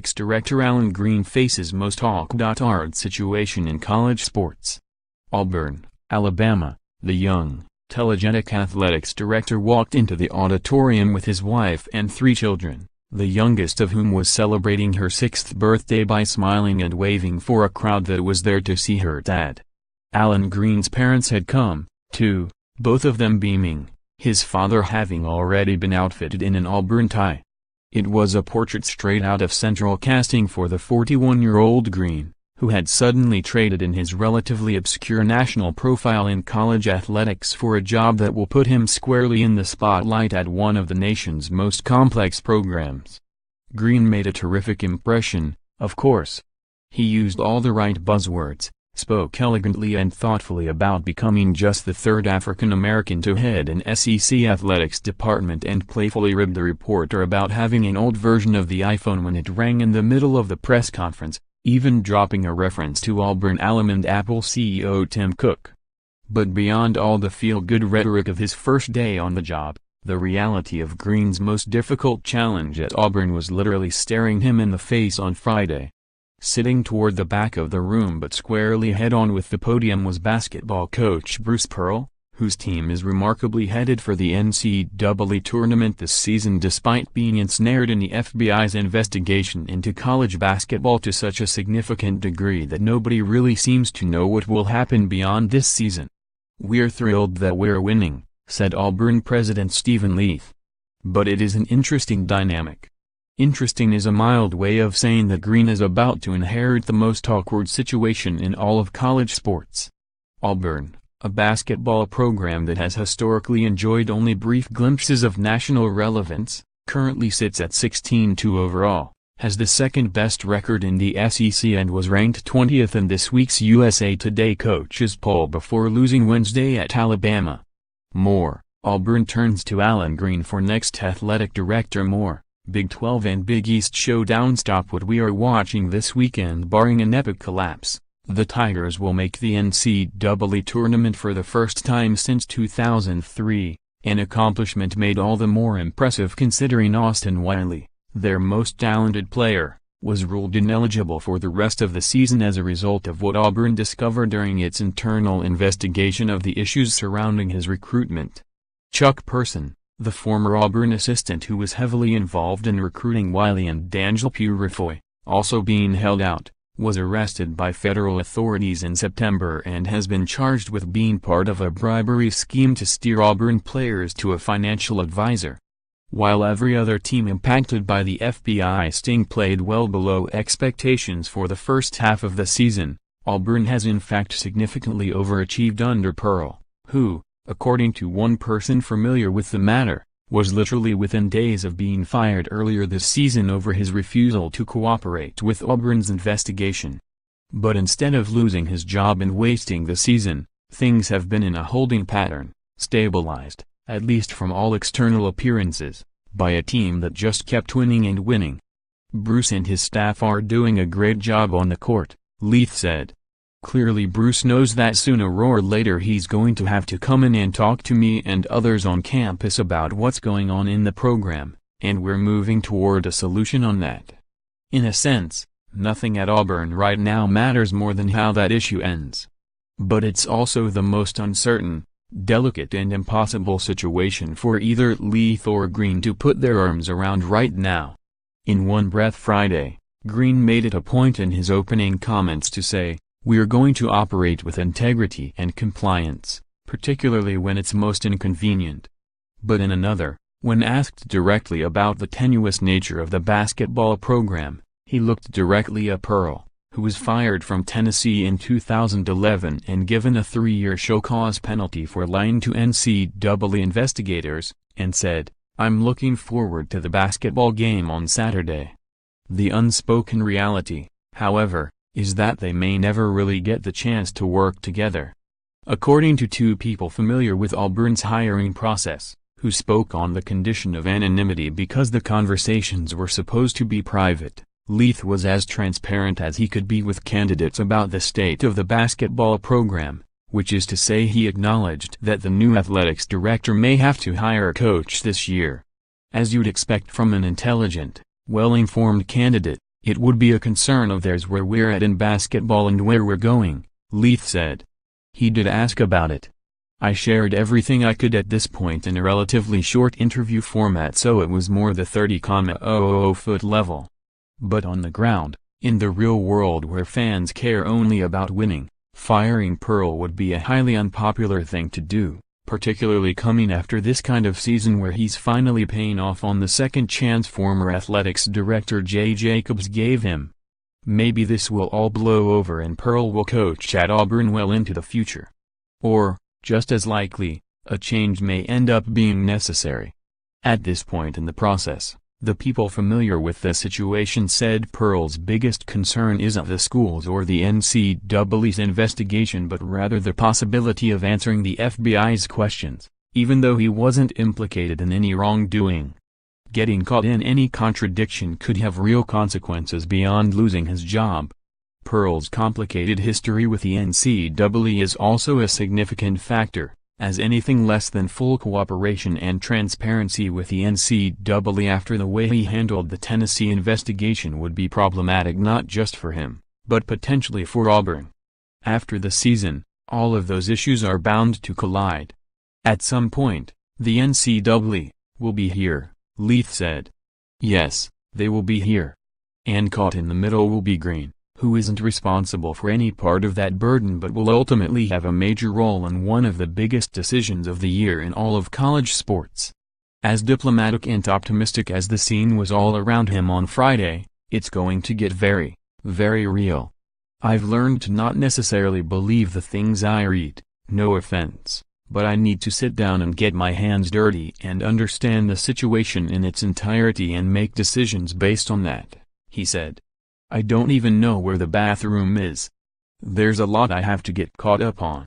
athletics director Allen Greene faces most awkw.ard situation in college sports. Auburn, Alabama. The young, telegenic athletics director walked into the auditorium with his wife and 3 children, the youngest of whom was celebrating her 6th birthday by smiling and waving for a crowd that was there to see her dad. Allen Greene's parents had come, too, both of them beaming, his father having already been outfitted in an Auburn tie. It was a portrait straight out of central casting for the 41-year-old Greene, who had suddenly traded in his relatively obscure national profile in college athletics for a job that will put him squarely in the spotlight at one of the nation's most complex programs. Greene made a terrific impression, of course. He used all the right buzzwords, spoke elegantly and thoughtfully about becoming just the 3rd African-American to head an SEC athletics department, and playfully ribbed the reporter about having an old version of the iPhone when it rang in the middle of the press conference, even dropping a reference to Auburn alum and Apple CEO Tim Cook. But beyond all the feel-good rhetoric of his first day on the job, the reality of Greene's most difficult challenge at Auburn was literally staring him in the face on Friday. Sitting toward the back of the room but squarely head-on with the podium was basketball coach Bruce Pearl, whose team is remarkably headed for the NCAA tournament this season despite being ensnared in the FBI's investigation into college basketball to such a significant degree that nobody really seems to know what will happen beyond this season. "We're thrilled that we're winning," said Auburn president Stephen Leath. But it is an interesting dynamic. Interesting is a mild way of saying that Greene is about to inherit the most awkward situation in all of college sports. Auburn, a basketball program that has historically enjoyed only brief glimpses of national relevance, currently sits at 16-2 overall, has the 2nd-best record in the SEC and was ranked 20th in this week's USA Today coaches poll before losing Wednesday at Alabama. Auburn turns to Allen Greene for next athletic director. Big 12 and Big East showdown. Stop what we are watching this weekend. Barring an epic collapse, the Tigers will make the NCAA tournament for the first time since 2003, an accomplishment made all the more impressive considering Austin Wiley, their most talented player, was ruled ineligible for the rest of the season as a result of what Auburn discovered during its internal investigation of the issues surrounding his recruitment. Chuck Person, the former Auburn assistant who was heavily involved in recruiting Wiley and D'Angelo Purifoy, also being held out, was arrested by federal authorities in September and has been charged with being part of a bribery scheme to steer Auburn players to a financial advisor. While every other team impacted by the FBI sting played well below expectations for the first half of the season, Auburn has in fact significantly overachieved under Pearl, who, according to one person familiar with the matter, was literally within days of being fired earlier this season over his refusal to cooperate with Auburn's investigation. But instead of losing his job and wasting the season, things have been in a holding pattern, stabilized, at least from all external appearances, by a team that just kept winning and winning. "Bruce and his staff are doing a great job on the court," Leath said. "Clearly Bruce knows that sooner or later he's going to have to come in and talk to me and others on campus about what's going on in the program, and we're moving toward a solution on that." In a sense, nothing at Auburn right now matters more than how that issue ends. But it's also the most uncertain, delicate and impossible situation for either Leath or Greene to put their arms around right now. In one breath Friday, Greene made it a point in his opening comments to say, "We're going to operate with integrity and compliance, particularly when it's most inconvenient." But in another, when asked directly about the tenuous nature of the basketball program, he looked directly at Pearl, who was fired from Tennessee in 2011 and given a 3-year show-cause penalty for lying to NCAA investigators, and said, "I'm looking forward to the basketball game on Saturday." The unspoken reality, however, is that they may never really get the chance to work together. According to 2 people familiar with Auburn's hiring process, who spoke on the condition of anonymity because the conversations were supposed to be private, Leath was as transparent as he could be with candidates about the state of the basketball program, which is to say he acknowledged that the new athletics director may have to hire a coach this year. As you'd expect from an intelligent, well-informed candidate, It would be a concern of theirs where we're at in basketball and where we're going, Leith said. He did ask about it. I shared everything I could at this point in a relatively short interview format, so it was more the 30,000 foot level. But on the ground, in the real world where fans care only about winning, firing Pearl would be a highly unpopular thing to do, particularly coming after this kind of season where he's finally paying off on the second chance former athletics director Jay Jacobs gave him. Maybe this will all blow over and Pearl will coach at Auburn well into the future. Or, just as likely, a change may end up being necessary. At this point in the process, the people familiar with the situation said Pearl's biggest concern isn't the school's or the NCAA's investigation but rather the possibility of answering the FBI's questions, even though he wasn't implicated in any wrongdoing. Getting caught in any contradiction could have real consequences beyond losing his job. Pearl's complicated history with the NCAA is also a significant factor, as anything less than full cooperation and transparency with the NCAA after the way he handled the Tennessee investigation would be problematic not just for him, but potentially for Auburn. After the season, all of those issues are bound to collide. At some point, the NCAA will be here, Leith said. Yes, they will be here. And caught in the middle will be Greene, who isn't responsible for any part of that burden but will ultimately have a major role in one of the biggest decisions of the year in all of college sports. As diplomatic and optimistic as the scene was all around him on Friday, it's going to get very, very real. I've learned to not necessarily believe the things I read, no offense, but I need to sit down and get my hands dirty and understand the situation in its entirety and make decisions based on that, he said. I don't even know where the bathroom is. There's a lot I have to get caught up on.